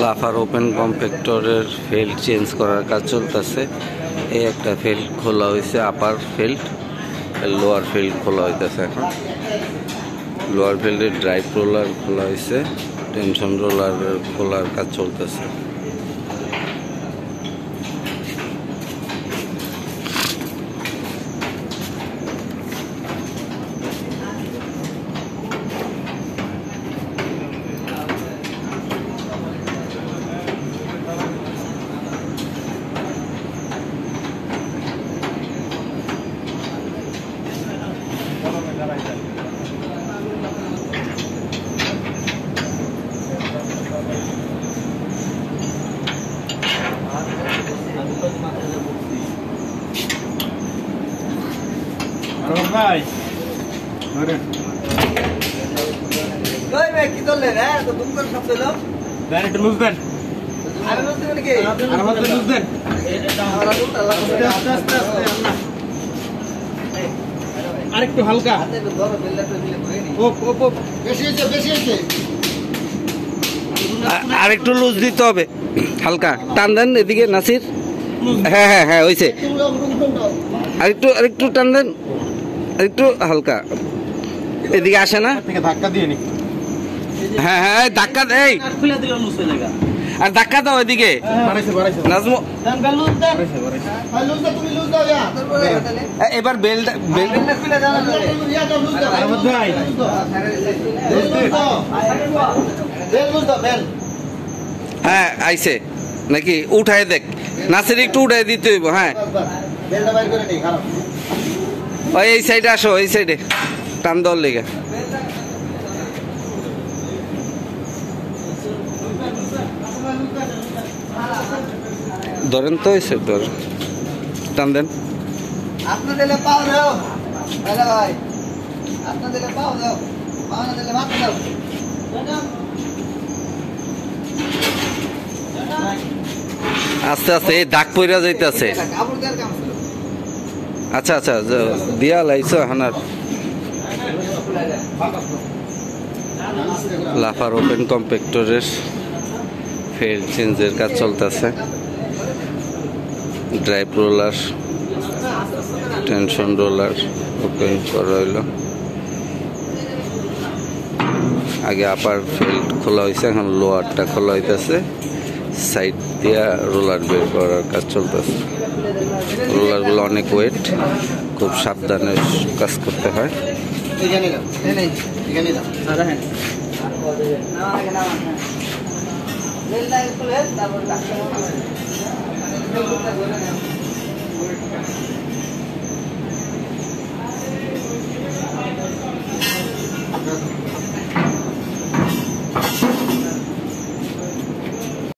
Lafarge open কম্প্যাক্টরের field change করার কাজ চলতেছে। এই একটা ফিল্ড খোলা হয়েছে, আপার ফিল্ড, লোয়ার ফিল্ড খোলা হইতেছে। এখন লোয়ার ফিল্ডের ড্রাইভ রোলার খোলা হয়েছে, টেনশন রোলার খোলার কাজ চলতেছে। ভাই কি করলেন? হ্যাঁ তো তুমি করে সব দিল দেন, একটু লুজ দেন। আরে লুজ দেন কি? আর মত লুজ দেন। আস্তে আস্তে আরেকটু হালকা। আরেকটু লুজ দিতে হবে, হালকা টান দেন এদিকে নাসির। হ্যাঁ হ্যাঁ হ্যাঁ হয়েছে, আরেকটু টান দেন, একটু হালকা এদিকে আসে না। ধাক্কা দিয়ে নি। হ্যাঁ হ্যাঁ ধাক্কা দেই, আর ধাক্কা দাও এদিকে নাজমো। এবার বেল্ট হ্যাঁ আইছে নাকি? উঠায় দেখ নাসির, একটু উঠায় দিতে হইব। হ্যাঁ ওই এই সাইডে আসো, এই সাইডে টান দেওয়ার লেগে। ধরেন তো হয়েছে, ধর টান দেন। আস্তে আস্তে এই দাগ পইরা যাইতেছে। আচ্ছা আচ্ছা দিয়া লাইছো হানার। লাফার ওপেন কম্প্যাক্টরের ফিল্ড চেঞ্জের কাজ চলতেছে। Drive roller, tension roller open করা হইল। আগে আপার ফিল্ড খোলা হয়েছে, এখন লোয়ারটা খোলা হইতেছে। সাইড দিয়া রোলার বের করার কাজ চলতেছে। রোলারগুলো অনেক ওয়েট, খুব সাবধানে কাজ করতে হয়।